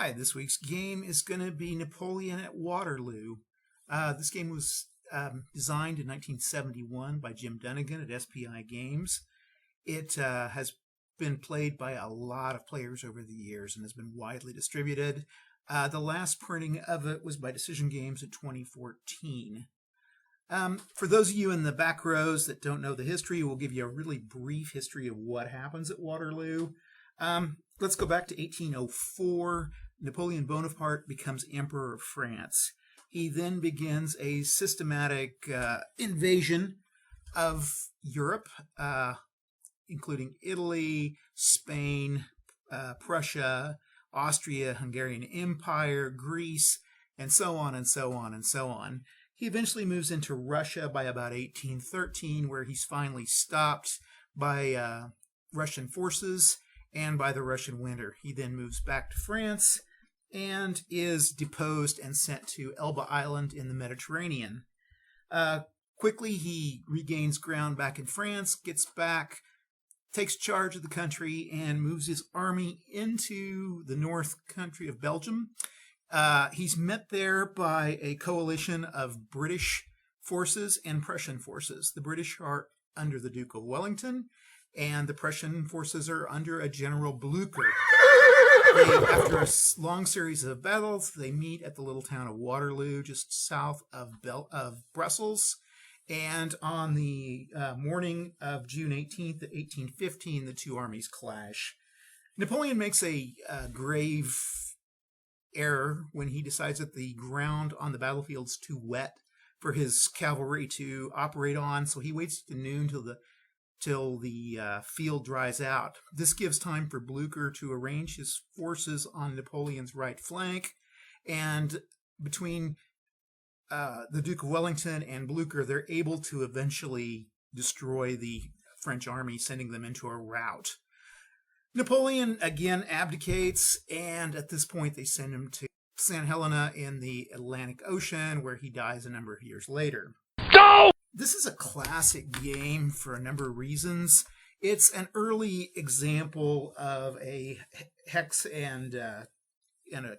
Hi, this week's game is going to be Napoleon at Waterloo. This game was designed in 1971 by Jim Dunnigan at SPI Games. It has been played by a lot of players over the years and has been widely distributed. The last printing of it was by Decision Games in 2014. For those of you in the back rows that don't know the history, we'll give you a really brief history of what happens at Waterloo. Let's go back to 1804. Napoleon Bonaparte becomes Emperor of France. He then begins a systematic invasion of Europe, including Italy, Spain, Prussia, Austria, Hungarian Empire, Greece, and so on and so on and so on. He eventually moves into Russia by about 1813, where he's finally stopped by Russian forces and by the Russian winter. He then moves back to France and is deposed and sent to Elba Island in the Mediterranean. Quickly, he regains ground back in France, gets back, takes charge of the country, and moves his army into the north country of Belgium. He's met there by a coalition of British forces and Prussian forces. The British are under the Duke of Wellington, and the Prussian forces are under a General Blücher. After a long series of battles, they meet at the little town of Waterloo, just south of Brussels. And on the morning of June 18th, 1815, the two armies clash. Napoleon makes a grave error when he decides that the ground on the battlefield is too wet for his cavalry to operate on, so he waits to noon till the field dries out. This gives time for Blücher to arrange his forces on Napoleon's right flank, and between the Duke of Wellington and Blücher, they're able to eventually destroy the French army, sending them into a rout. Napoleon again abdicates, and at this point they send him to St. Helena in the Atlantic Ocean, where he dies a number of years later. No! This is a classic game for a number of reasons. It's an early example of a hex and a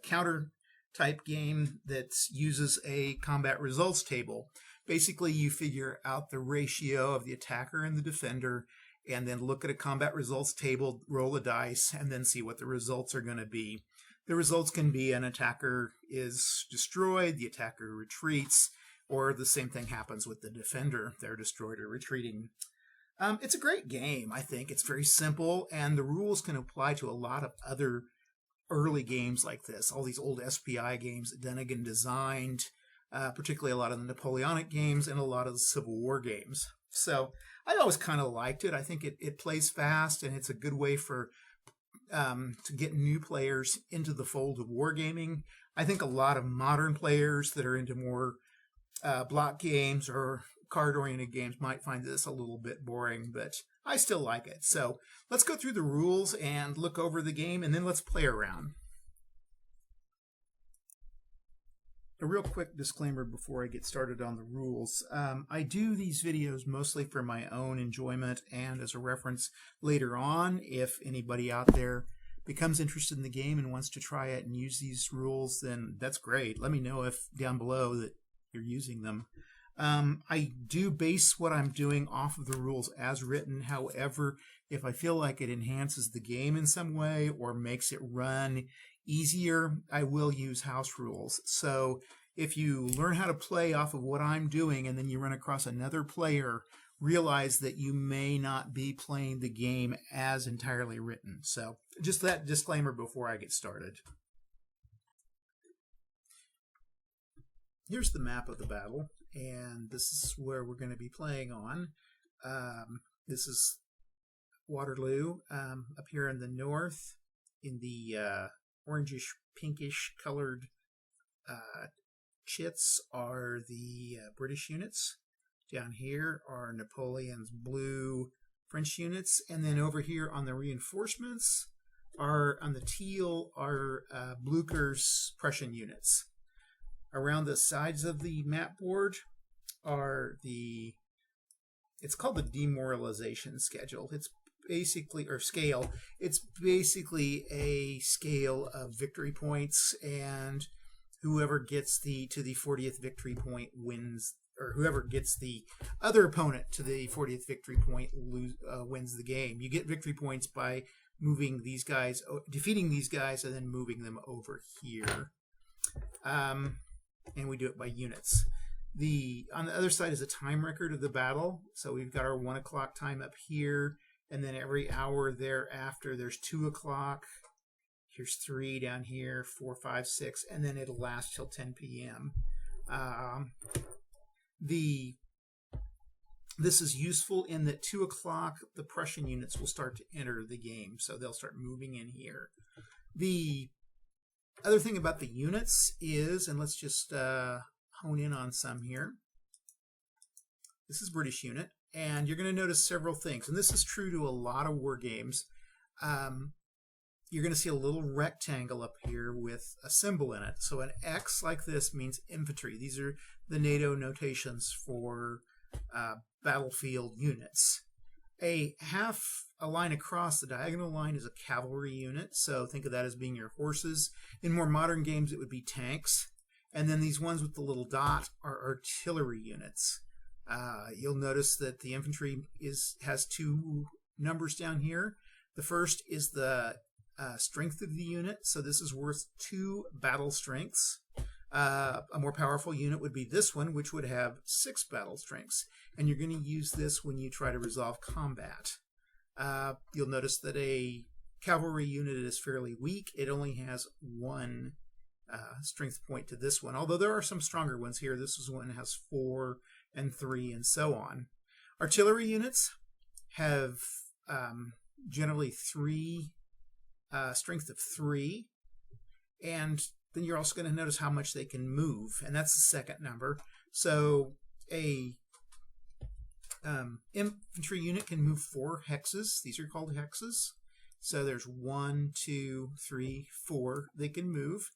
counter type game that uses a combat results table. Basically, you figure out the ratio of the attacker and the defender, and then look at a combat results table, roll a dice, and then see what the results are going to be. The results can be an attacker is destroyed, the attacker retreats, or the same thing happens with the defender. They're destroyed or retreating. It's a great game, I think. It's very simple, and the rules can apply to a lot of other early games like this. All these old SPI games that Dunnigan designed, particularly a lot of the Napoleonic games and a lot of the Civil War games. So I always kind of liked it. I think it plays fast, and it's a good way for to get new players into the fold of wargaming. I think a lot of modern players that are into more block games or card-oriented games might find this a little bit boring, but I still like it. So let's go through the rules and look over the game, and then let's play around. A real quick disclaimer before I get started on the rules. I do these videos mostly for my own enjoyment and as a reference later on. If anybody out there becomes interested in the game and wants to try it and use these rules, then that's great. Let me know if down below that you're using them. I do base what I'm doing off of the rules as written. However, if I feel like it enhances the game in some way or makes it run easier, I will use house rules. So if you learn how to play off of what I'm doing and then you run across another player, realize that you may not be playing the game as entirely written. So just that disclaimer before I get started. Here's the map of the battle, and this is where we're going to be playing on. This is Waterloo. Up here in the north, in the orangish, pinkish colored chits are the British units. Down here are Napoleon's blue French units, and then over here on the reinforcements are, on the teal, are Blücher's Prussian units. Around the sides of the map board are it's called the demoralization schedule. It's basically, or scale, it's basically a scale of victory points, and whoever gets to the 40th victory point wins, or whoever gets the other opponent to the 40th victory point wins the game. You get victory points by moving these guys, defeating these guys, and then moving them over here. And we do it by units. On the other side is a time record of the battle. So we've got our 1 o'clock time up here, and then every hour thereafter there's 2 o'clock. Here's 3 down here, 4, 5, 6, and then it'll last till 10 p.m. This is useful in that 2 o'clock the Prussian units will start to enter the game, so they'll start moving in here. The other thing about the units is, and let's just hone in on some here. This is British unit, and you're going to notice several things, and this is true to a lot of war games. You're going to see a little rectangle up here with a symbol in it. So an X like this means infantry. These are the NATO notations for battlefield units. A line across the diagonal line is a cavalry unit, so think of that as being your horses. In more modern games it would be tanks. And then these ones with the little dot are artillery units. You'll notice that the infantry has 2 numbers down here. The first is the strength of the unit, so this is worth 2 battle strengths. A more powerful unit would be this one, which would have 6 battle strengths, and you're going to use this when you try to resolve combat. You'll notice that a cavalry unit is fairly weak. It only has 1 strength point to this one, although there are some stronger ones here. This one has 4 and 3 and so on. Artillery units have generally 3 strength of 3, and then you're also going to notice how much they can move, and that's the second number. So a infantry unit can move 4 hexes. These are called hexes. So there's 1, 2, 3, 4 they can move,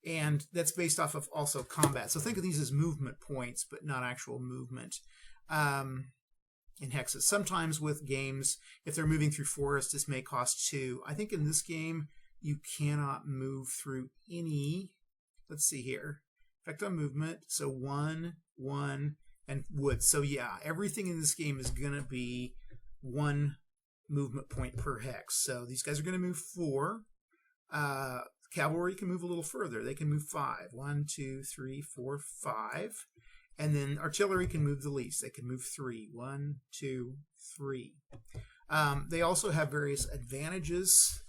and that's based off of also combat. So think of these as movement points, but not actual movement. In hexes. Sometimes with games, if they're moving through forests, this may cost 2. I think in this game, you cannot move through any, let's see here, effect on movement, so 1, 1, and wood. So yeah, everything in this game is going to be 1 movement point per hex. So these guys are going to move 4. Cavalry can move a little further. They can move 5. 1, 2, 3, 4, 5. And then artillery can move the least. They can move 3. 1, 2, 3. They also have various advantages.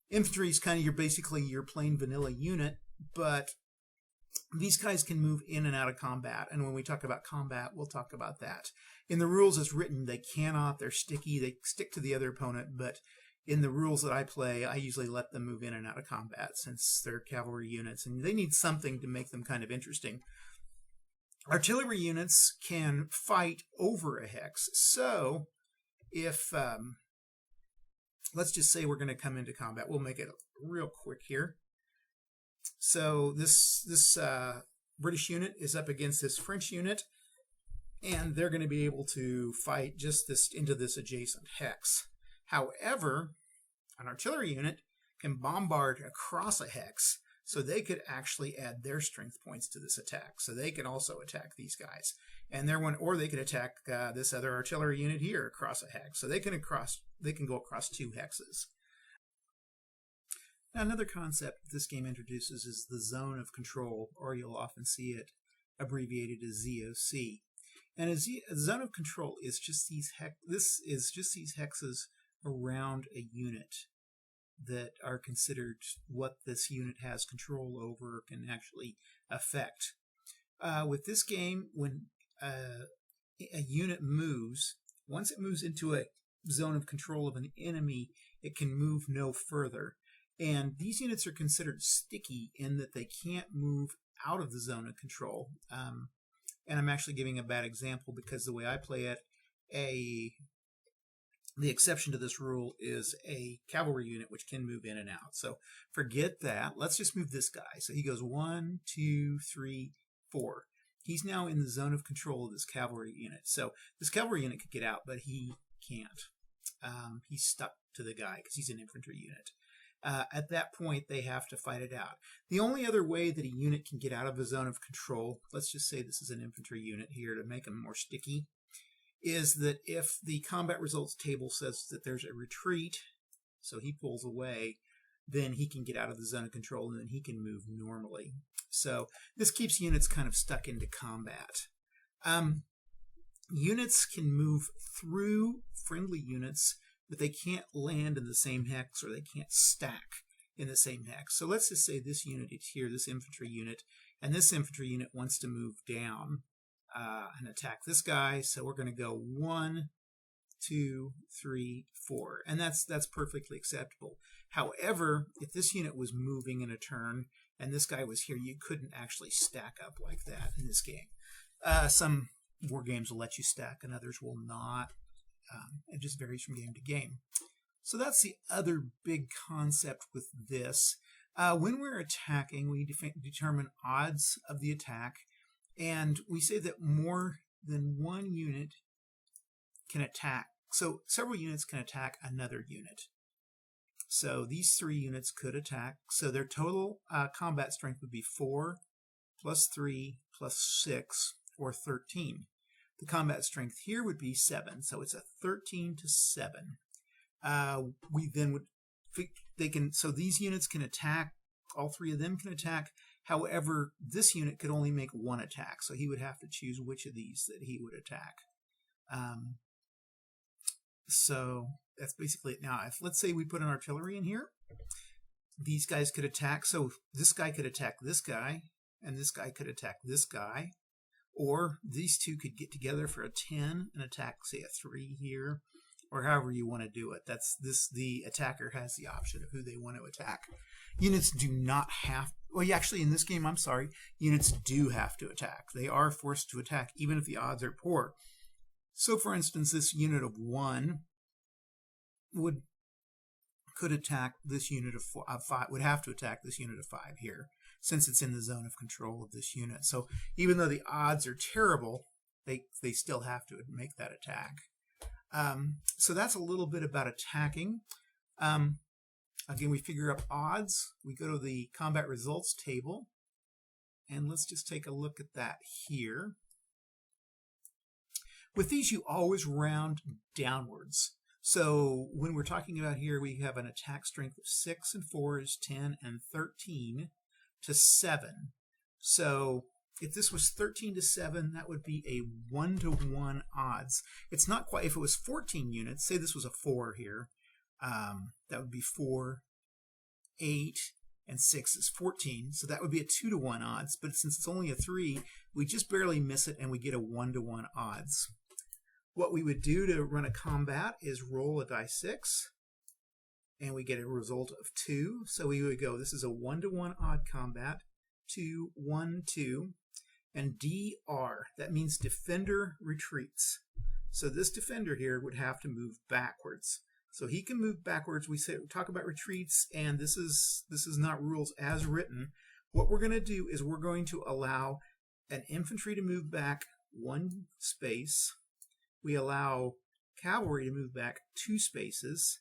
Infantry is kind of basically your plain vanilla unit, but these guys can move in and out of combat. And when we talk about combat, we'll talk about that. In the rules as written, they cannot. They're sticky. They stick to the other opponent, but in the rules that I play, I usually let them move in and out of combat since they're cavalry units, and they need something to make them kind of interesting. Artillery units can fight over a hex. So if, let's just say we're going to come into combat. We'll make it real quick here. So this British unit is up against this French unit, and they're going to be able to fight just into this adjacent hex. However, an artillery unit can bombard across a hex, so they could actually add their strength points to this attack. So they can also attack these guys, and or they could attack this other artillery unit here across a hex. So they can go across 2 hexes. Now, another concept this game introduces is the zone of control, or you'll often see it abbreviated as ZOC. And a zone of control is just these hexes around a unit that are considered what this unit has control over, can actually affect. With this game, when a unit moves, once it moves into a zone of control of an enemy, it can move no further. And these units are considered sticky in that they can't move out of the zone of control. And I'm actually giving a bad example because the way I play it, the exception to this rule is a cavalry unit which can move in and out. So forget that. Let's just move this guy. So he goes 1, 2, 3, 4. He's now in the zone of control of this cavalry unit. So this cavalry unit could get out, but he can't. He's stuck to the guy because he's an infantry unit. At that point, they have to fight it out. The only other way that a unit can get out of a zone of control, let's just say this is an infantry unit here to make them more sticky, is that if the combat results table says that there's a retreat, so he pulls away, then he can get out of the zone of control and then he can move normally. So this keeps units kind of stuck into combat. Units can move through friendly units, but they can't land in the same hex or they can't stack in the same hex. So let's just say this unit is here, this infantry unit, and this infantry unit wants to move down and attack this guy. So we're going to go 1, 2, 3, 4, and that's perfectly acceptable. However, if this unit was moving in a turn and this guy was here, you couldn't actually stack up like that in this game. Some war games will let you stack and others will not. It just varies from game to game. So that's the other big concept with this. When we're attacking, we determine odds of the attack, and we say that more than one unit can attack. So several units can attack another unit. So these 3 units could attack. So their total combat strength would be 4 plus 3 plus 6, or 13. The combat strength here would be 7, so it's a 13 to 7. We then would so these units can attack. All 3 of them can attack. However, this unit could only make 1 attack, so he would have to choose which of these that he would attack. So that's basically it. Now, if let's say we put an artillery in here, these guys could attack. So this guy could attack this guy, and this guy could attack this guy. Or these 2 could get together for a 10 and attack, say, a 3 here, or however you want to do it. The attacker has the option of who they want to attack. Units do not have, well, actually in this game, I'm sorry, units do have to attack. They are forced to attack even if the odds are poor. So for instance, this unit of 1 could attack this unit of 5, would have to attack this unit of 5 here, since it's in the zone of control of this unit. So even though the odds are terrible, they still have to make that attack. So that's a little bit about attacking. Again, we figure up odds. We go to the combat results table, and let's just take a look at that here. With these, you always round downwards. So when we're talking about here, we have an attack strength of 6 and 4 is 10 and 13 to 7. So if this was 13 to 7, that would be a 1-to-1 odds. It's not quite, if it was 14 units, say this was a 4 here, that would be 4, 8, and 6 is 14. So that would be a 2-to-1 odds. But since it's only a 3, we just barely miss it and we get a 1-to-1 odds. What we would do to run a combat is roll a die 6, and we get a result of 2. So we would go, this is a 1-to-1 odd combat, 2, 1, 2, and DR, that means defender retreats. So this defender here would have to move backwards. So he can move backwards. We talk about retreats, and this is not rules as written. What we're going to do is we're going to allow an infantry to move back 1 space. We allow cavalry to move back 2 spaces,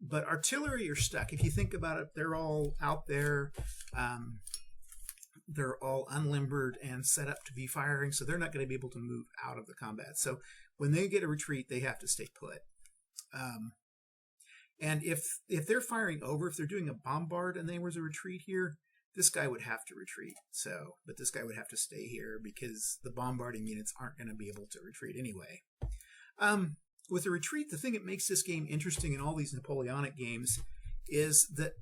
but artillery are stuck. If you think about it, they're all out there. They're all unlimbered and set up to be firing, so they're not going to be able to move out of the combat. So when they get a retreat, they have to stay put. And if they're firing over, if they're doing a bombard and there was a retreat here, this guy would have to retreat. But this guy would have to stay here because the bombarding units aren't going to be able to retreat anyway. With a retreat, the thing that makes this game interesting in all these Napoleonic games is that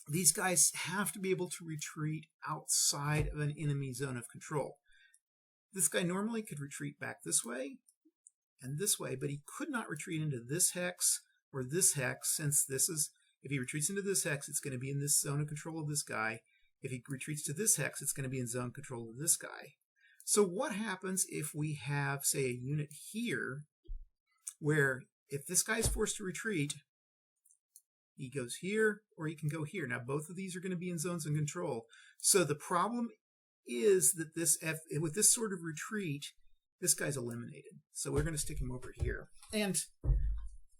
these guys have to be able to retreat outside of an enemy zone of control. This guy normally could retreat back this way and this way, but he could not retreat into this hex or this hex, since this is, if he retreats into this hex, it's going to be in this zone of control of this guy. If he retreats to this hex, it's going to be in zone control of this guy. So what happens if we have, say, a unit here where if this guy's forced to retreat, he goes here or he can go here. Now, both of these are going to be in zones of control. So the problem is that with this sort of retreat, this guy's eliminated. So we're going to stick him over here. And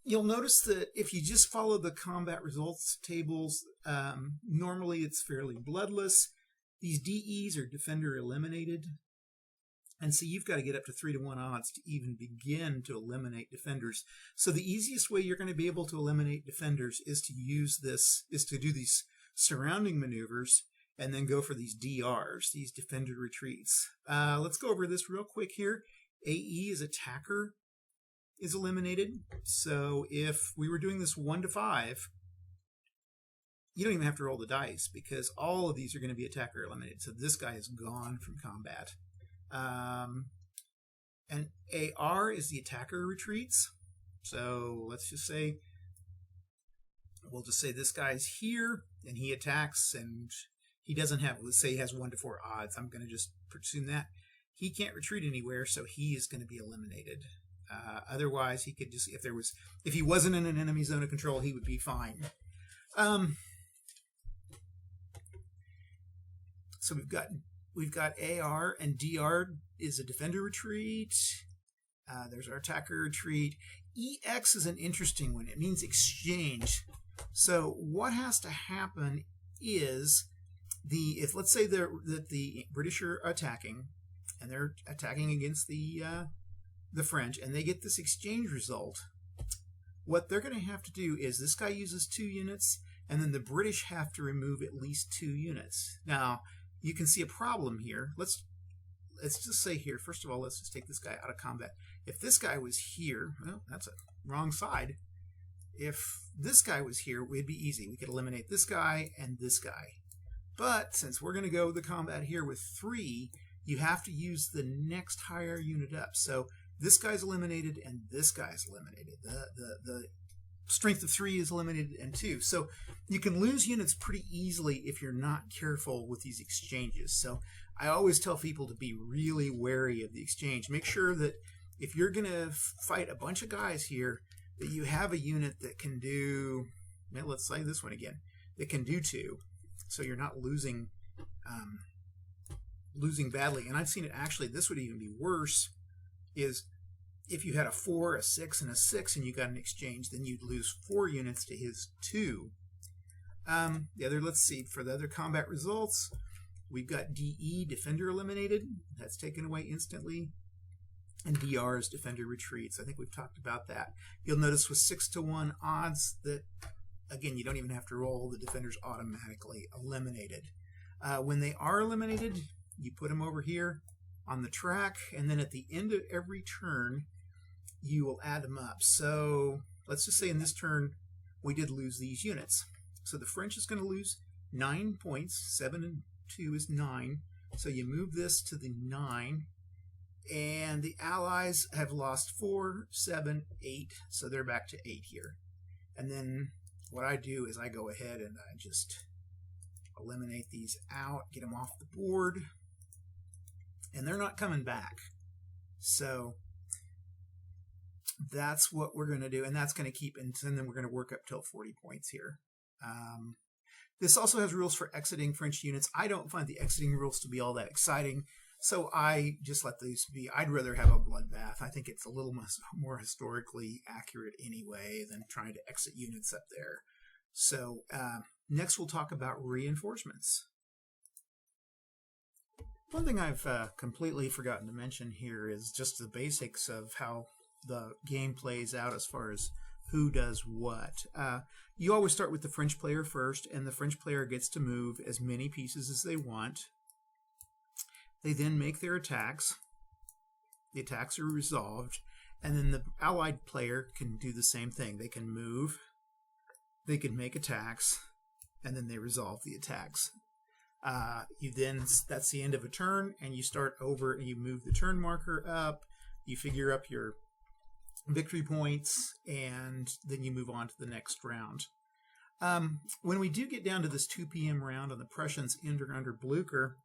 You'll notice that if you just follow the combat results tables, normally it's fairly bloodless. These DEs are defender eliminated. And so you've got to get up to 3-to-1 odds to even begin to eliminate defenders. So the easiest way you're going to be able to eliminate defenders is to do these surrounding maneuvers and then go for these DRs, these defender retreats. Let's go over this real quick here. AE is attacker is eliminated. So if we were doing this 1 to 5, you don't even have to roll the dice because all of these are going to be attacker eliminated. So this guy is gone from combat. And AR is the attacker retreats. So let's just say, we'll just say this guy's here and he attacks and he doesn't have, let's say he has 1 to 4 odds. I'm going to just presume that. He can't retreat anywhere, so he is going to be eliminated. Otherwise, he could just, if he wasn't in an enemy zone of control, he would be fine. So we've got AR and DR is a defender retreat. There's our attacker retreat. EX is an interesting one. It means exchange. So what has to happen is if let's say that the British are attacking and they're attacking against the French and they get this exchange result, what they're going to have to do is this guy uses 2 units and then the British have to remove at least 2 units. Now, you can see a problem here. Let's just say here, first of all, let's just take this guy out of combat. If this guy was here, well, that's a wrong side. If this guy was here, it'd be easy. We could eliminate this guy and this guy. But since we're going to go the combat here with 3, you have to use the next higher unit up. So this guy's eliminated and this guy's eliminated. The strength of 3 is eliminated and 2. So you can lose units pretty easily if you're not careful with these exchanges. So I always tell people to be really wary of the exchange. Make sure that if you're going to fight a bunch of guys here, that you have a unit that can do, well, let's say this one again, that can do 2. So you're not losing badly. And I've seen it actually, this would even be worse, is if you had a 4, a 6, and a 6 and you got an exchange, then you'd lose 4 units to his 2. Let's see, for the other combat results, we've got DE, defender eliminated. That's taken away instantly. And DR is defender retreats. I think we've talked about that. You'll notice with 6-to-1 odds that, again, you don't even have to roll. The defender's automatically eliminated. When they are eliminated, you put them over here on the track, and then at the end of every turn, you will add them up. So let's just say in this turn, we did lose these units. So the French is going to lose 9 points. 7 and 2 is 9. So you move this to the 9. And the Allies have lost 4, 7, 8. So they're back to 8 here. And then what I do is I go ahead and I just eliminate these out, get them off the board. And they're not coming back. So that's what we're going to do. And that's going to keep, and then we're going to work up till 40 points here. This also has rules for exiting French units. I don't find the exiting rules to be all that exciting. So I just let these be. I'd rather have a bloodbath. I think it's a little more historically accurate anyway than trying to exit units up there. So next we'll talk about reinforcements. One thing I've completely forgotten to mention here is just the basics of how the game plays out as far as who does what. You always start with the French player first, and the French player gets to move as many pieces as they want. They then make their attacks. The attacks are resolved, and then the Allied player can do the same thing. They can move, they can make attacks, and then they resolve the attacks. That's the end of a turn, and you start over and you move the turn marker up, you figure up your victory points, and then you move on to the next round. When we do get down to this 2 p.m. round and the Prussians enter under Blucher,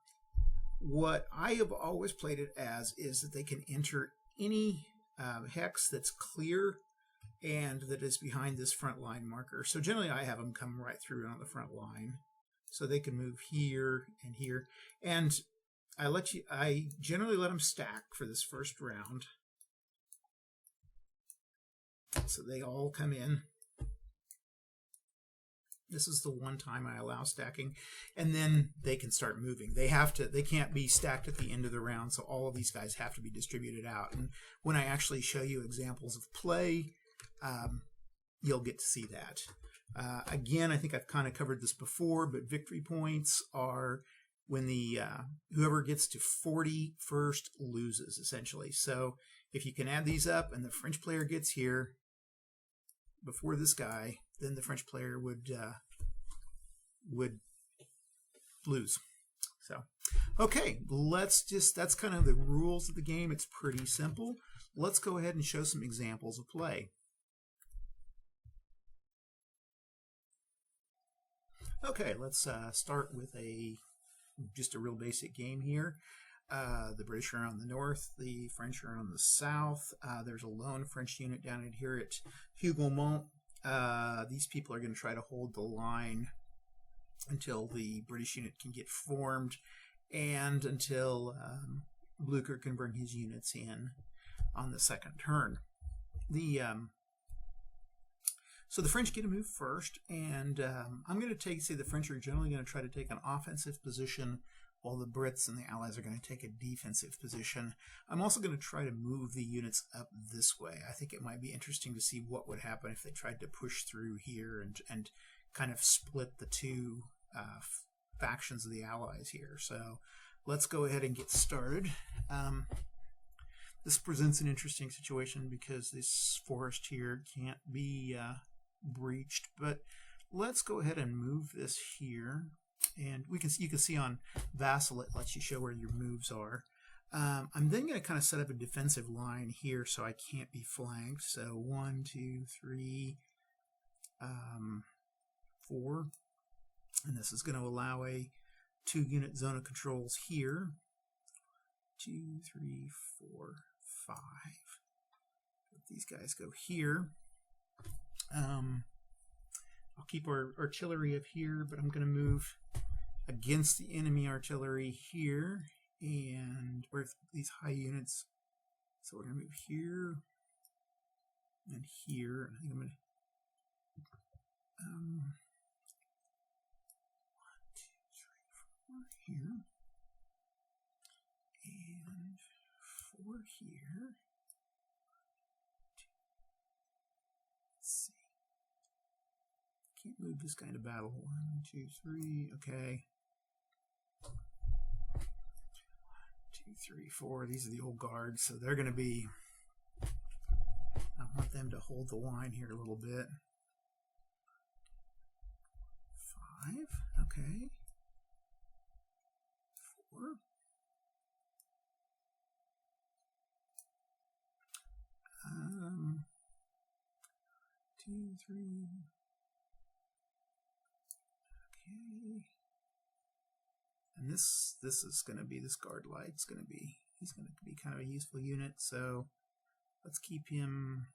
what I have always played it as is that they can enter any hex that's clear and that is behind this front line marker. So generally I have them come right through on the front line. So they can move here and here. And I generally let them stack for this first round. So they all come in. This is the one time I allow stacking, and then they can start moving. They can't be stacked at the end of the round, so all of these guys have to be distributed out. And when I actually show you examples of play, you'll get to see that. Again, I think I've kind of covered this before, but victory points are when the whoever gets to 40 first loses, essentially. So if you can add these up and the French player gets here before this guy, then the French player would lose. So, okay, that's kind of the rules of the game. It's pretty simple. Let's go ahead and show some examples of play. Okay, let's start with just a real basic game here. The British are on the north, the French are on the south. There's a lone French unit down in here at Hougoumont. These people are going to try to hold the line until the British unit can get formed and until Blucher can bring his units in on the second turn. So the French get to move first, and I'm going to say the French are generally going to try to take an offensive position while the Brits and the Allies are going to take a defensive position. I'm also going to try to move the units up this way. I think it might be interesting to see what would happen if they tried to push through here and kind of split the two factions of the Allies here. So let's go ahead and get started. This presents an interesting situation because this forest here can't be breached, but let's go ahead and move this here. And you can see on Vassal it lets you show where your moves are. I'm then going to kind of set up a defensive line here so I can't be flanked. So 1, 2, 3, 4. And this is going to allow a 2-unit zone of controls here. 2, 3, 4, 5. Let these guys go here. I'll keep our artillery up here, but I'm going to move against the enemy artillery here, and with these high units. So we're going to move here and here. I think I'm going to 1, 2, 3, 4 here, and 4 here. Let's see. Can't move this kind of battle. 1, 2, 3. Okay. 1, 2, 3, 4. These are the old guards, so they're going to be. I want them to hold the line here a little bit. 5. Okay. 4. 2, 3. Okay. And this is going to be, this guard light's going to be, he's going to be kind of a useful unit, so let's keep him.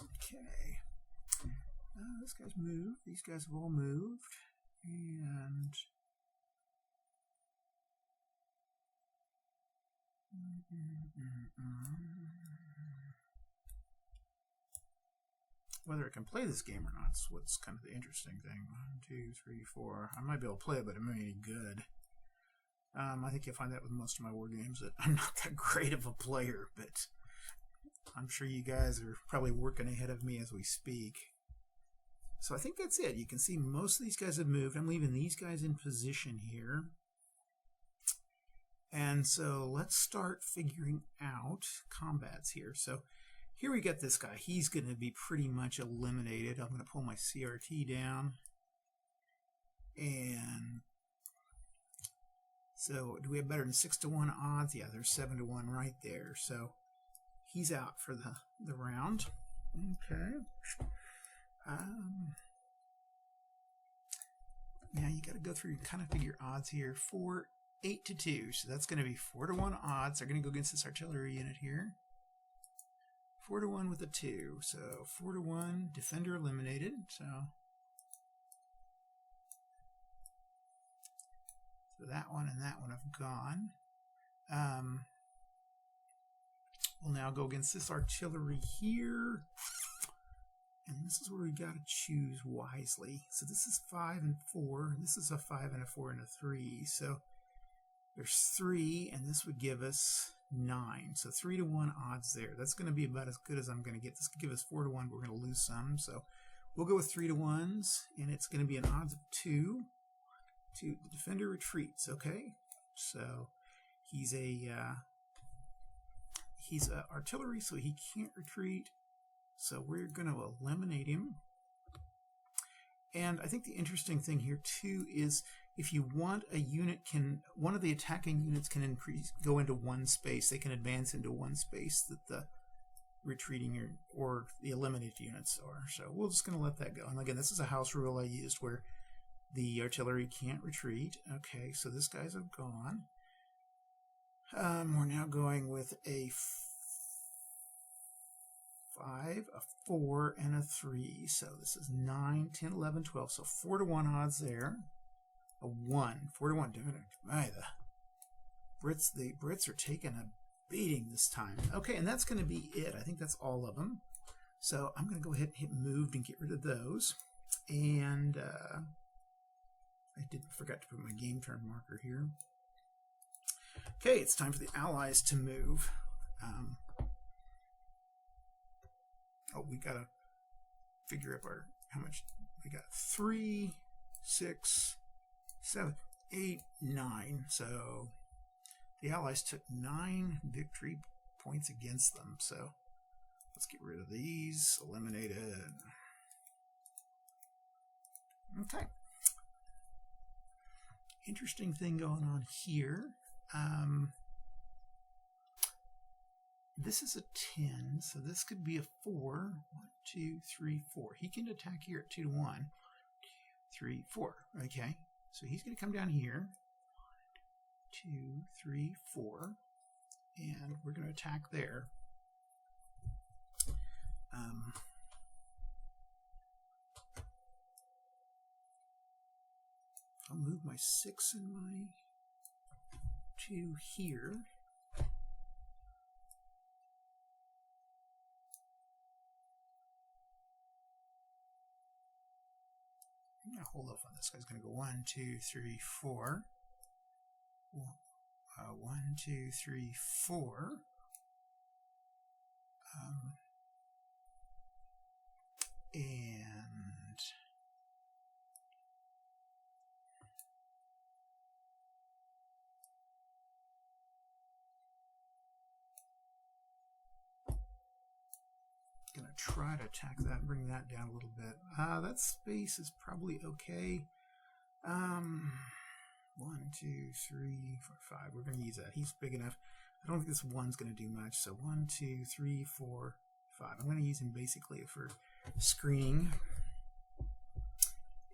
Okay. This guy's moved. These guys have all moved. And whether it can play this game or not is what's kind of the interesting thing. 1, 2, 3, 4. I might be able to play it, but it may be any good. I think you'll find that with most of my war games that I'm not that great of a player, but I'm sure you guys are probably working ahead of me as we speak. So I think that's it. You can see most of these guys have moved. I'm leaving these guys in position here. And so let's start figuring out combats here. So here we got this guy. He's going to be pretty much eliminated. I'm going to pull my CRT down. And so do we have better than 6-to-1 odds? Yeah, there's 7-to-1 right there. So he's out for the round. Okay. Now you got to go through and kind of figure odds here. 4, 8-to-2. So that's going to be 4-to-1 odds. They're going to go against this artillery unit here. 4-1 with a 2. So 4-1, defender eliminated. So that one and that one have gone. We'll now go against this artillery here. And this is where we got to choose wisely. So this is 5 and 4. This is a 5 and a 4 and a 3. So there's 3, and this would give us 9. So 3-1 odds there. That's going to be about as good as I'm going to get. This could give us 4-1, but we're going to lose some. So we'll go with 3-1s, and it's going to be an odds of 2. The defender retreats. Okay, so he's artillery, so he can't retreat. So we're going to eliminate him. And I think the interesting thing here too is if you want a unit, one of the attacking units can go into one space. They can advance into one space that the retreating or the eliminated units are. So we're just going to let that go. And again, this is a house rule I used where the artillery can't retreat. Okay, so this guy's have gone. We're now going with a 5, a 4, and a 3. So this is 9, 10, 11, 12. So 4-1 odds there. A 1, 4-1. The Brits are taking a beating this time. Okay, and that's going to be it. I think that's all of them. So I'm going to go ahead and hit moved and get rid of those. And I forgot to put my game turn marker here. Okay, it's time for the Allies to move. We gotta figure up how much we got. 3, 6, 7, 8, 9. So the Allies took 9 victory points against them. So let's get rid of these. Eliminated. Okay. Interesting thing going on here. This is a 10, so this could be a 4. 1, 2, 3, 4. He can attack here at 2-1. 2, 3, 4. Okay, so he's going to come down here. 1, 2, 3, 4. And we're going to attack there. I'll move my 6 and my 2 here. I'm going to hold off on this guy's going to go 1, 2, 3, 4. 1, 2, 3, 4. And going to try to attack that and bring that down a little bit. That space is probably okay. 1, 2, 3, 4, 5. We're going to use that. He's big enough. I don't think this 1's going to do much. So 1, 2, 3, 4, 5. I'm going to use him basically for screening.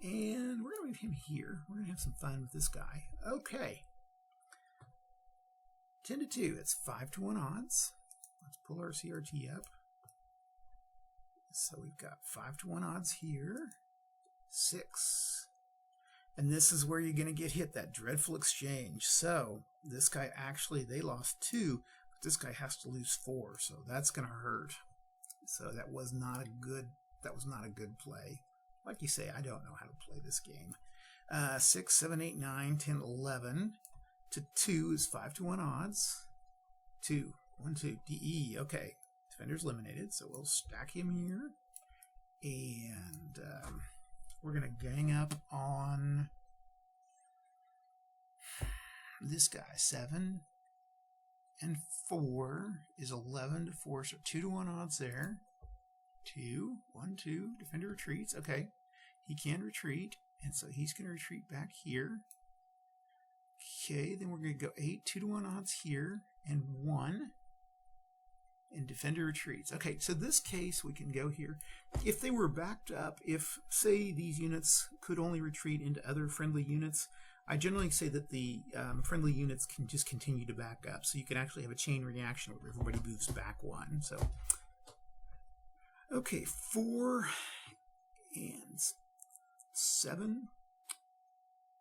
And we're going to leave him here. We're going to have some fun with this guy. Okay. 10-2. It's 5-1 odds. Let's pull our CRT up. So we've got 5-1 odds here. 6. And this is where you're going to get hit, that dreadful exchange. So this guy actually, they lost 2, but this guy has to lose 4. So that's going to hurt. So that was not a good play. Like you say, I don't know how to play this game. 6, 7, 8, 9, 10, 11 to 2 is 5-1 odds. 2, 1, 2, DE. Okay, defender's eliminated, so we'll stack him here. And we're going to gang up on this guy. 7 and 4 is 11 to 4, so 2-1 odds there. 2, 1, 2, defender retreats. Okay, he can retreat, and so he's going to retreat back here. Okay, then we're going to go 8, 2-1 odds here, and 1, and defender retreats. Okay, so this case we can go here. If they were backed up, if, say, these units could only retreat into other friendly units, I generally say that the friendly units can just continue to back up, so you can actually have a chain reaction where everybody moves back 1. So Okay, 4 and 7.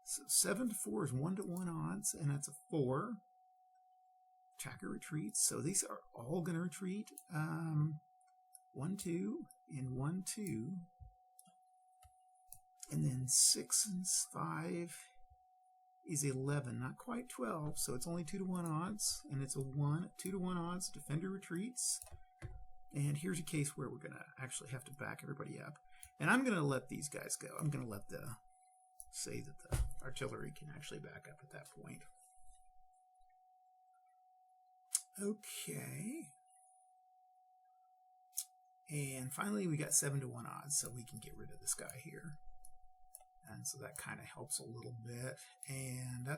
So 7 to 4 is 1 to 1 odds, and that's a 4. Attacker retreats, so these are all going to retreat. 1, 2, and 1, 2. And then 6 and 5 is 11, not quite 12, so it's only 2 to 1 odds, and it's a 2 to 1 odds. Defender retreats, and here's a case where we're going to actually have to back everybody up, and I'm going to let these guys go. I'm going to let say that the artillery can actually back up at that point. Okay, and finally we got 7 to 1 odds, so we can get rid of this guy here. And so that kind of helps a little bit. And I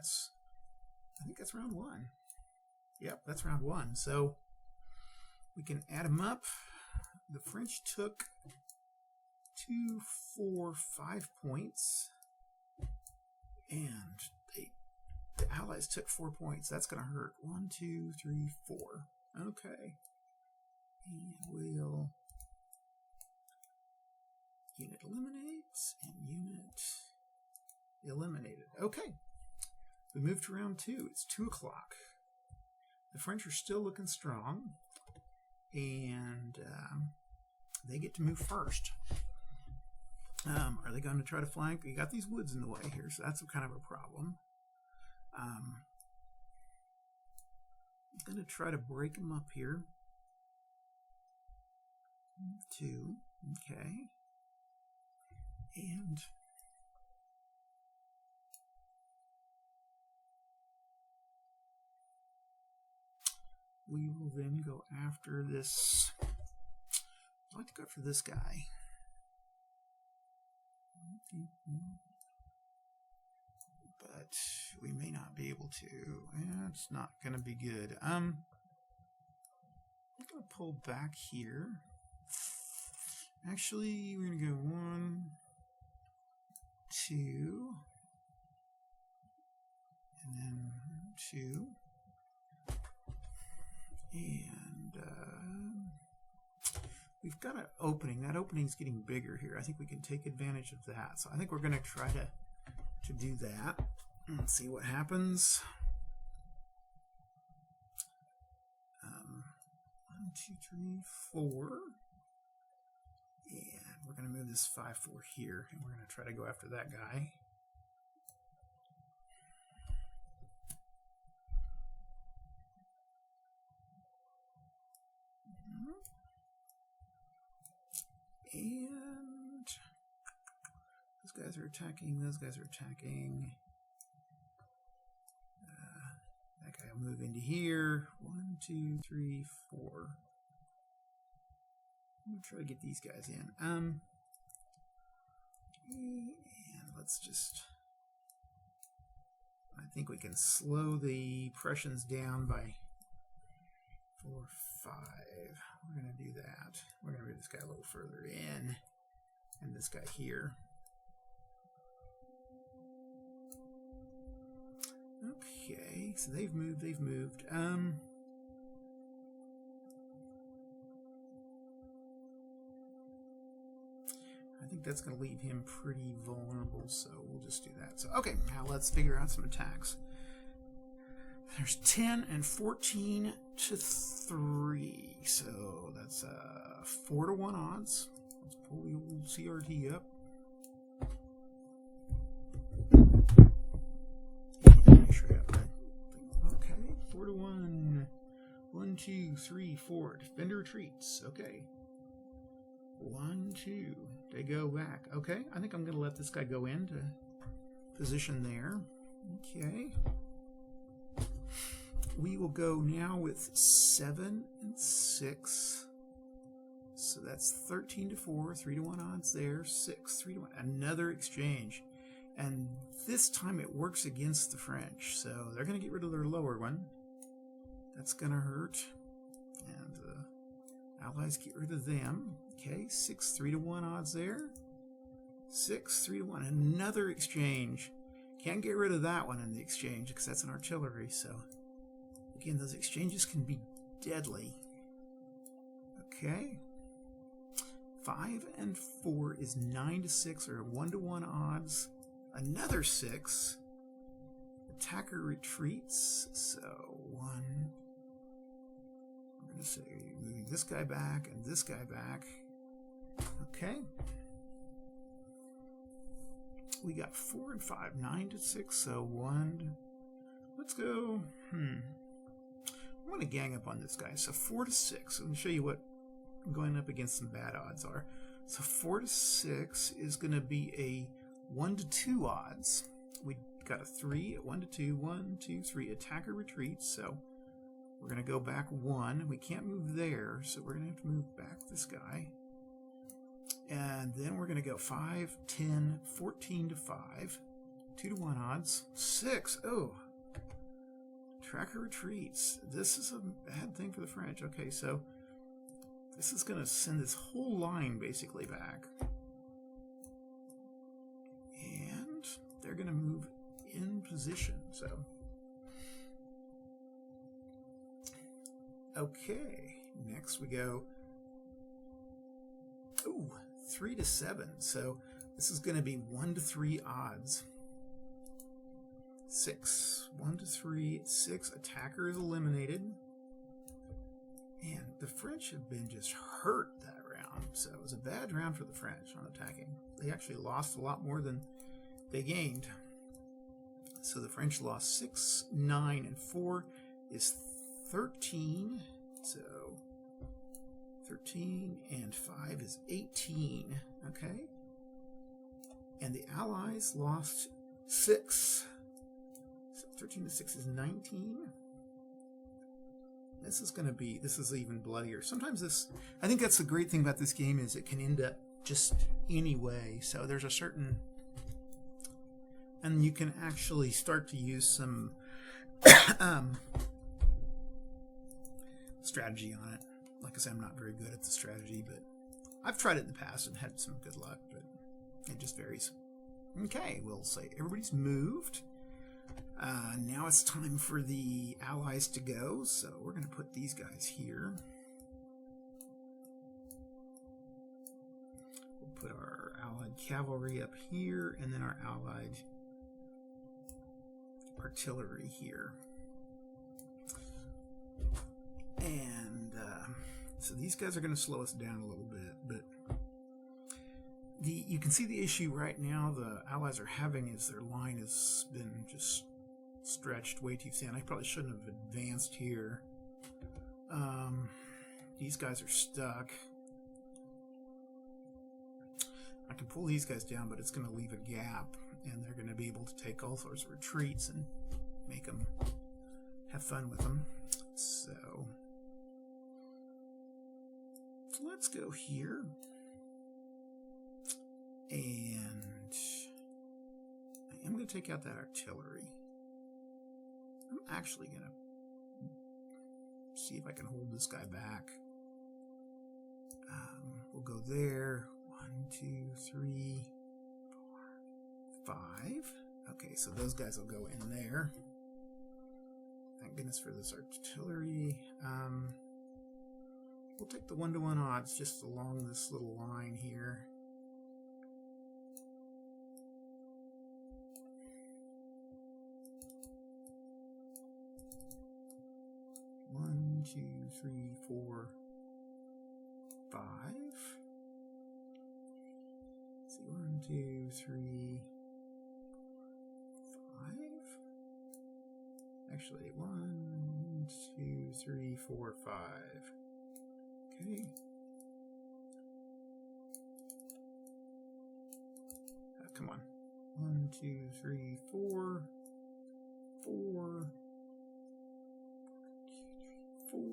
think that's round 1. Yep, that's round 1. So we can add them up. The French took 2, 4, 5 points. And the Allies took 4 points. That's going to hurt. 1, 2, 3, 4. Okay. And we'll unit eliminates and unit eliminated. Okay, we move to round 2. It's 2 o'clock. The French are still looking strong, and they get to move first. Are they going to try to flank? You got these woods in the way here, so that's kind of a problem. I'm going to try to break them up here. 2, okay. And we will then go after this. I'd like to go after this guy. But we may not be able to. It's not going to be good. I'm going to pull back here. Actually, we're going to go 1, 2, and then 2, and we've got an opening. That opening's getting bigger here. I think we can take advantage of that. So I think we're going to try to do that. Let's see what happens. 1, 2, 3, 4. And we're going to move this 5, 4 here, and we're going to try to go after that guy. And those guys are attacking, those guys are attacking. That guy will move into here. 1, 2, 3, 4. I'm going to try to get these guys in. And let's just... I think we can slow the Prussians down by 4, 5. We're going to do that. We're going to move this guy a little further in. And this guy here. Okay, so they've moved, I think that's going to leave him pretty vulnerable, so we'll just do that. So, okay, now let's figure out some attacks. There's 10 and 14 to 3, so that's 4 to 1 odds. Let's pull the old CRT up. And make sure I have that. Okay, 4 to 1. 1, 2, 3, 4. Defender retreats. Okay. 1, 2. They go back. Okay, I think I'm going to let this guy go into position there. Okay. We will go now with 7 and 6. So that's 13 to 4, 3 to 1 odds there. 6, 3 to 1. Another exchange. And this time it works against the French. So they're going to get rid of their lower one. That's going to hurt. And the Allies get rid of them. Okay, 6, 3 to 1 odds there. 6, 3 to 1. Another exchange. Can't get rid of that one in the exchange because that's an artillery. So again, those exchanges can be deadly. Okay. 5 and 4 is 9 to 6, or 1-to-1 odds. Another 6. Attacker retreats. So 1. I'm going to say moving this guy back and this guy back. Okay. We got 4 and 5, 9 to 6. So 1. Let's go. I'm going to gang up on this guy. So 4 to 6. I'm going to show you what going up against some bad odds are. So 4 to 6 is going to be a 1 to 2 odds. We got a 3 at 1 to 2. 1, 2, 3. Attacker retreats. So we're going to go back 1. We can't move there, so we're going to have to move back this guy. And then we're going to go 5, 10, 14 to 5. 2-to-1 odds. 6. Oh. Tracker retreats. This is a bad thing for the French. Okay, so this is going to send this whole line basically back. And they're going to move in position. So, okay. Next we go. Ooh, 3 to 7. So this is going to be 1 to 3 odds. 6. 1 to 3. 6. Attacker is eliminated. And the French have been just hurt that round. So it was a bad round for the French on attacking. They actually lost a lot more than they gained. So the French lost 6, 9, and 4 is 13. So 13 and 5 is 18. Okay. And the Allies lost 6. So 13 to 6 is 19. This is even bloodier. Sometimes this, I think that's the great thing about this game, is it can end up just any way. So there's a certain, and you can actually start to use some strategy on it. Like I said, I'm not very good at the strategy, but I've tried it in the past and had some good luck, but it just varies. Okay, we'll say everybody's moved. Now it's time for the Allies to go, so we're going to put these guys here. We'll put our Allied cavalry up here, and then our Allied artillery here. And so these guys are going to slow us down a little bit, but you can see the issue right now the Allies are having is their line has been just stretched way too thin. I probably shouldn't have advanced here. These guys are stuck. I can pull these guys down, but it's going to leave a gap, and they're going to be able to take all sorts of retreats and make them have fun with them. So let's go here, and I am going to take out that artillery. I'm actually going to see if I can hold this guy back. We'll go there. 1, 2, 3, 4, 5. Okay, so those guys will go in there. Thank goodness for this artillery. We'll take the 1-to-1 odds just along this little line here. One, 2, 3, 4, 5. Let's see, 1, 2, 3, 5. Actually, 1, 2, 3, 4, 5. Okay. Come on. 1, 2, 3, 4. 4. 4.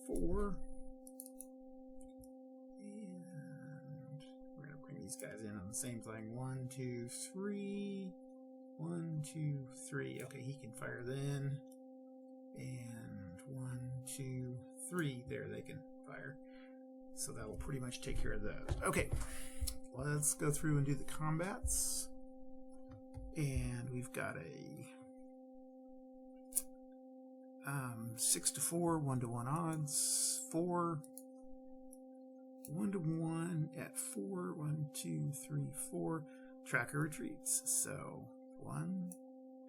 4. And we're going to bring these guys in on the same thing. 1, 2, 3. 1, 2, 3. Okay, he can fire then. And 1, 2, 3. There, they can fire. So that will pretty much take care of those. Okay, let's go through and do the combats. And we've got a 6 to 4, 1 to 1 odds. 4, 1 to 1 at 4. 1, 2, 3, 4. Tracker retreats. So 1.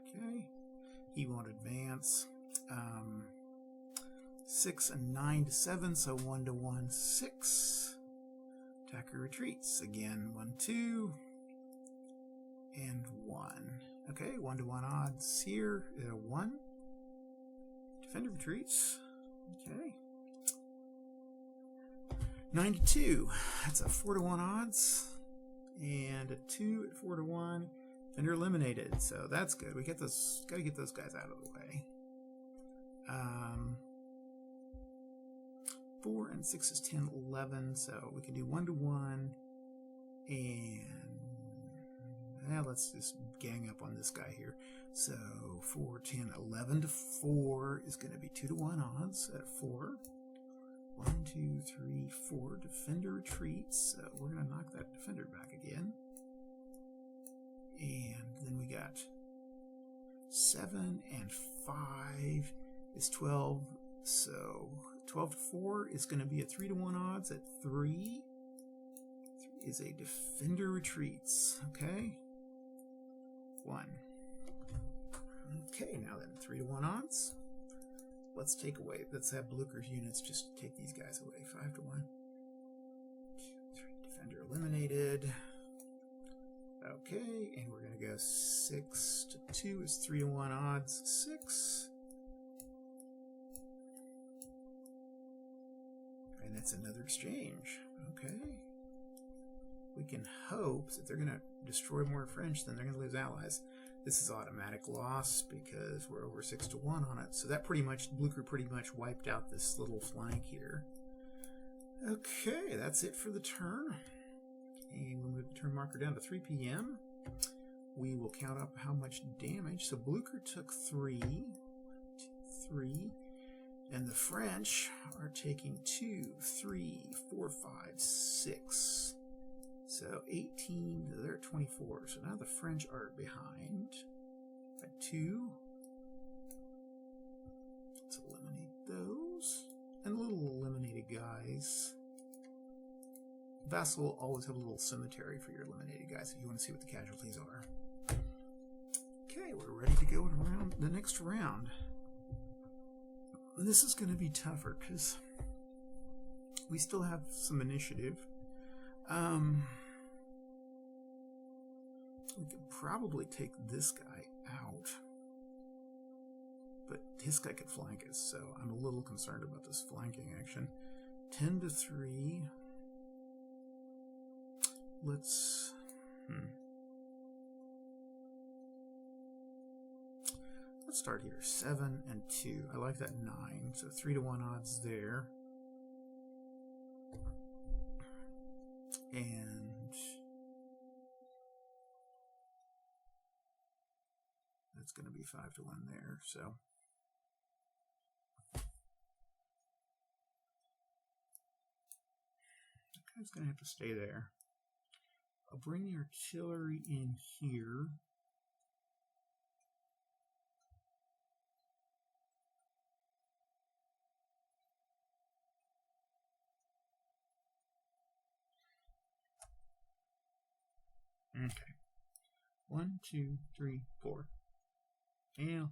Okay. He won't advance. 6 and 9 to 7. So 1 to 1, 6. Tracker retreats. Again, 1, 2. And 1. Okay, 1 to 1 odds here at a 1. Defender retreats. Okay. 9 to 2. That's a 4 to 1 odds. And a 2 at 4 to 1. Defender eliminated. So that's good. We get those. Got to get those guys out of the way. 4 and 6 is 10, 11. So we can do 1 to 1. And let's just gang up on this guy here. So 4, 10, 11 to 4 is going to be 2 to 1 odds at 4. 1, 2, 3, 4. Defender retreats. So we're going to knock that defender back again. And then we got 7 and 5 is 12. So 12 to 4 is going to be a 3 to 1 odds at 3. 3 is a defender retreats. Okay. 1. Okay, now then, 3 to 1 odds. Let's take away, let's have Blucher's units just take these guys away. 5 to 1. 2, 3, defender eliminated. Okay, and we're going to go 6 to 2 is 3 to 1 odds. 6. And that's another exchange. Okay. We can hope that they're going to destroy more French than they're going to lose allies. This is automatic loss because we're over 6 to 1 on it. So that Blucher pretty much wiped out this little flank here. Okay, that's it for the turn. And we'll move the turn marker down to 3 p.m. We will count up how much damage. So Blucher took 3. 1, 2, 3. And the French are taking 2, 3, 4, 5, 6. So 18, they're at 24. So now the French are behind by 2. Let's eliminate those. And the little eliminated guys. Vassal will always have a little cemetery for your eliminated guys if you want to see what the casualties are. Okay, we're ready to go around the next round. This is going to be tougher because we still have some initiative. We could probably take this guy out, but this guy could flank us, so I'm a little concerned about this flanking action. 10 to 3. Let's start here. 7 and 2. I like that 9. So 3 to 1 odds there. And that's going to be 5 to 1 there. So that guy's going to have to stay there. I'll bring the artillery in here. Okay. 1, 2, 3, 4. Yeah,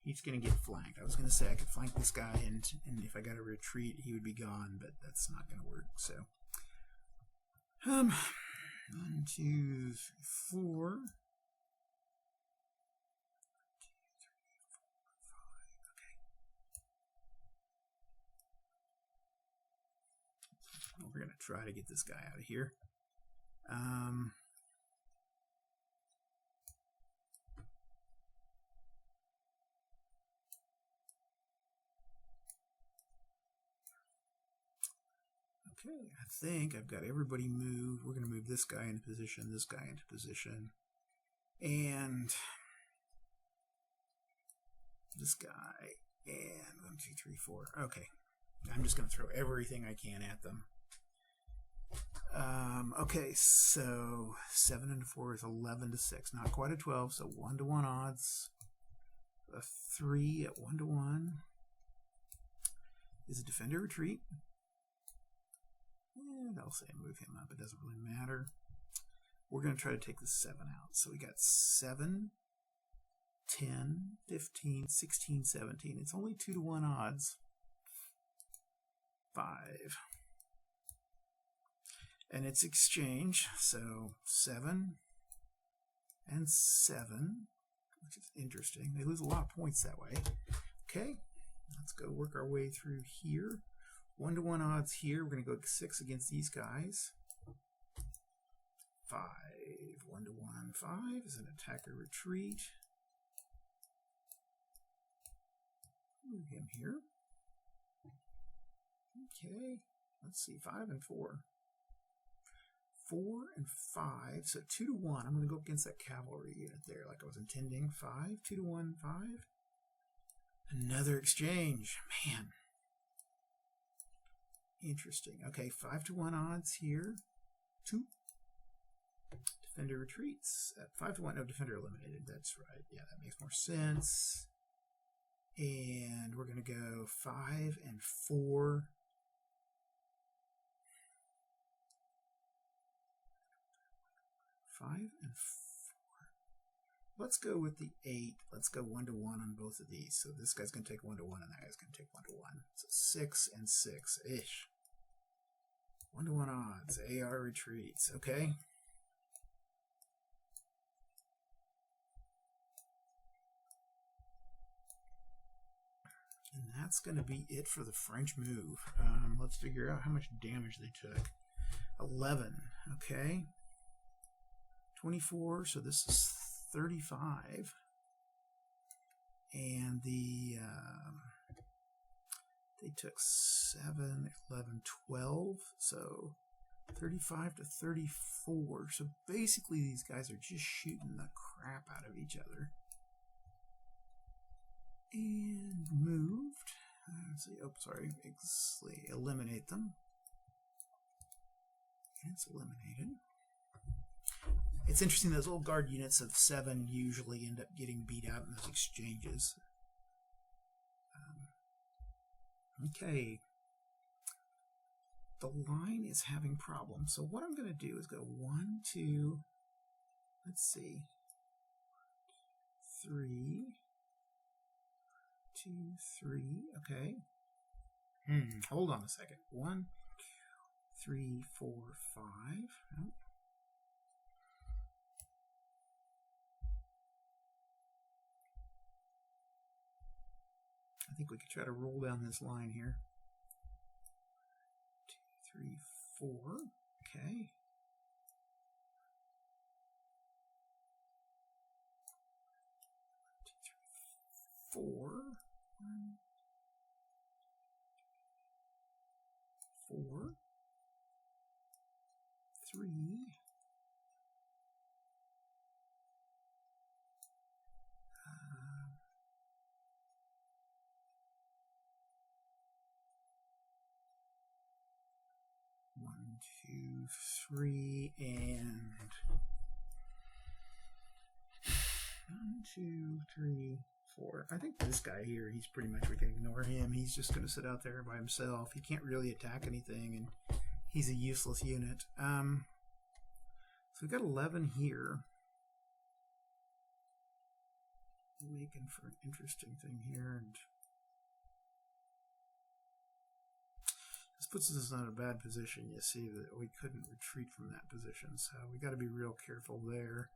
he's going to get flanked. I was going to say I could flank this guy, and if I got a retreat, he would be gone, but that's not going to work. So, 1, 2, 4. 1, 2, 3, 4, 5. Okay. Well, we're going to try to get this guy out of here. Okay, I think I've got everybody moved. We're going to move this guy into position, this guy into position, and this guy, and 1, 2, 3, 4. Okay, I'm just going to throw everything I can at them. Okay, so 7 and 4 is 11 to 6. Not quite a 12, so 1 to 1 odds. a 3 at 1-1. Is a defender retreat? That'll say move him up. It doesn't really matter. We're going to try to take the 7 out. So we got 7, 10, 15, 16, 17. It's only 2-to-1 odds. 5. And it's exchange. So 7 and 7, which is interesting. They lose a lot of points that way. Okay, let's go work our way through here. 1-to-1 odds here. We're going to go 6 against these guys. 5. 1-to-1. 5 is an attacker retreat. Move him here. Okay, let's see. 5 and 4. 4 and 5. So 2-to-1. I'm going to go against that cavalry unit there like I was intending. 5. 2-to-1. 5. Another exchange. Man. Interesting. Okay, 5-to-1 odds here. 2. Defender retreats. At 5-to-1, no, defender eliminated. That's right. Yeah, that makes more sense. And we're going to go 5 and 4. 5 and 4. Let's go with the 8. Let's go 1-to-1 on both of these. So this guy's going to take 1-to-1 and that guy's going to take 1-to-1. So 6 and 6 ish. 1-to-1 odds. AR retreats. Okay. And that's going to be it for the French move. Let's figure out how much damage they took. 11. Okay. 24. So this is 35. And the they took 7, 11, 12. So 35 to 34. So basically these guys are just shooting the crap out of each other. And moved. Let's see. Oh, sorry. Eliminate them. And it's eliminated. It's interesting, those old guard units of 7 usually end up getting beat out in those exchanges. Okay. The line is having problems. So what I'm going to do is go 1, 2, let's see, 3, 2, 3, okay. Hold on a second. 1, 3, 4, 5. Oh. I think we could try to roll down this line here. 2, 3, 4. Okay. 2, 3, 4. 1, 4, 3. 1, 2, 3, and 1, 2, 3, 4. I think this guy here, he's pretty much, we can ignore him. He's just going to sit out there by himself. He can't really attack anything, and he's a useless unit. So we've got 11 here. Making for an interesting thing here, and this puts us in a bad position. You see that we couldn't retreat from that position, so we got to be real careful there.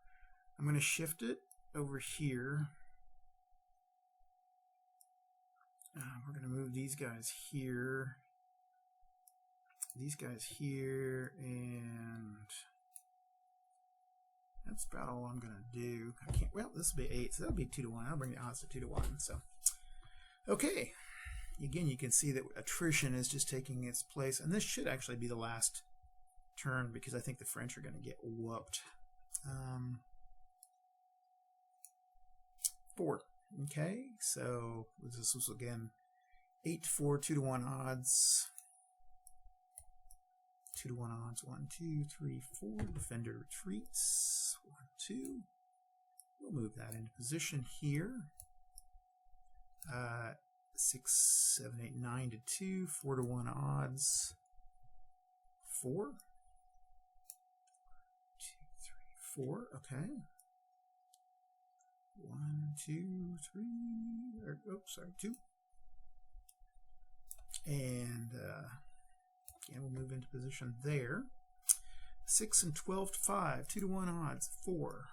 I'm going to shift it over here. We're going to move these guys here, and that's about all I'm going to do. I can't. Well, this will be 8, so that'll be 2-to-1. I'll bring the odds to 2-to-1. So, okay. Again, you can see that attrition is just taking its place, and this should actually be the last turn because I think the French are going to get whooped. 4. Okay, so this was again 8-4, 2-to-1 odds. 2-to-1 odds. 1, 2, 3, 4. Defender retreats. 1, 2. We'll move that into position here. 6, 7, 8, 9 to 2, 4 to 1 odds. 4. 2, 3, 4. Okay. 1, 2, 3. Oops, sorry, 2. And again, we'll move into position there. 6 and 12 to 5. 2 to 1 odds. 4.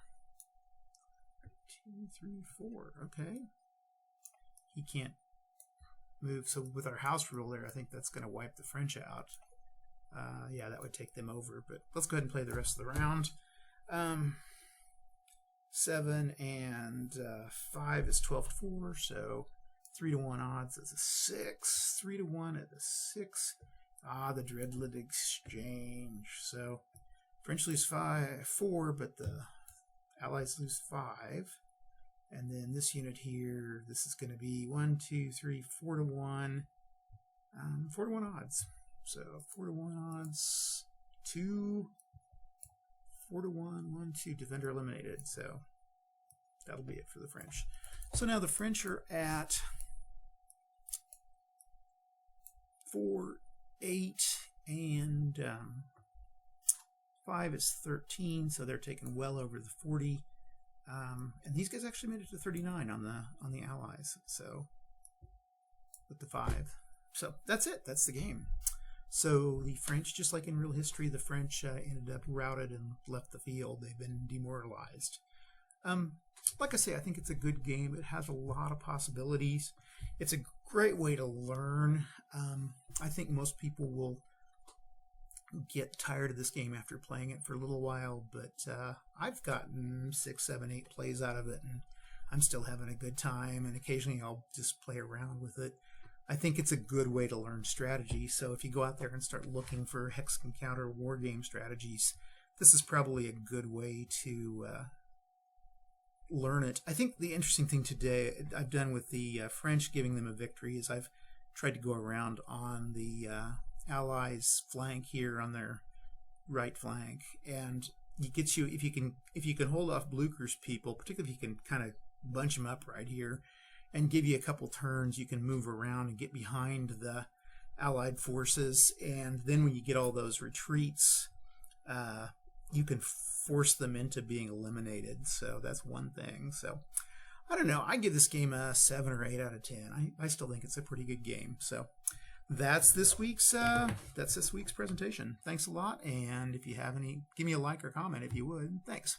2, 3, 4. Okay. He can't move. So with our house rule there, I think that's going to wipe the French out. Yeah, that would take them over. But let's go ahead and play the rest of the round. 7 and 5 is 12 to 4. So 3 to 1 odds is a 6. 3 to 1 at a 6. The dreaded exchange. So French lose 4, but the Allies lose 5. And then this unit here, this is going to be 1, 2, 3, 4 to 1. 4 to 1 odds. So 4 to 1 odds. 2. 4 to 1. 1, 2. Defender eliminated. So that'll be it for the French. So now the French are at 4, 8, and 5 is 13. So they're taking well over the 40. And these guys actually made it to 39 on the Allies. So with the 5. So that's it. That's the game. So the French, just like in real history, the French ended up routed and left the field. They've been demoralized. Like I say, I think it's a good game. It has a lot of possibilities. It's a great way to learn. I think most people will get tired of this game after playing it for a little while, but I've gotten 6, 7, 8 plays out of it, and I'm still having a good time, and occasionally I'll just play around with it. I think it's a good way to learn strategy, so if you go out there and start looking for hex and counter war game strategies, this is probably a good way to learn it. I think the interesting thing today I've done with the French giving them a victory is I've tried to go around on the Allies' flank here on their right flank, and it gets you, if you can hold off Blucher's people, particularly if you can kind of bunch them up right here and give you a couple turns, you can move around and get behind the Allied forces, and then when you get all those retreats, you can force them into being eliminated. So that's one thing. So I don't know, I give this game a 7 or 8 out of 10. I still think it's a pretty good game. So that's this week's presentation. Thanks a lot, and if you have any, give me a like or comment if you would. Thanks.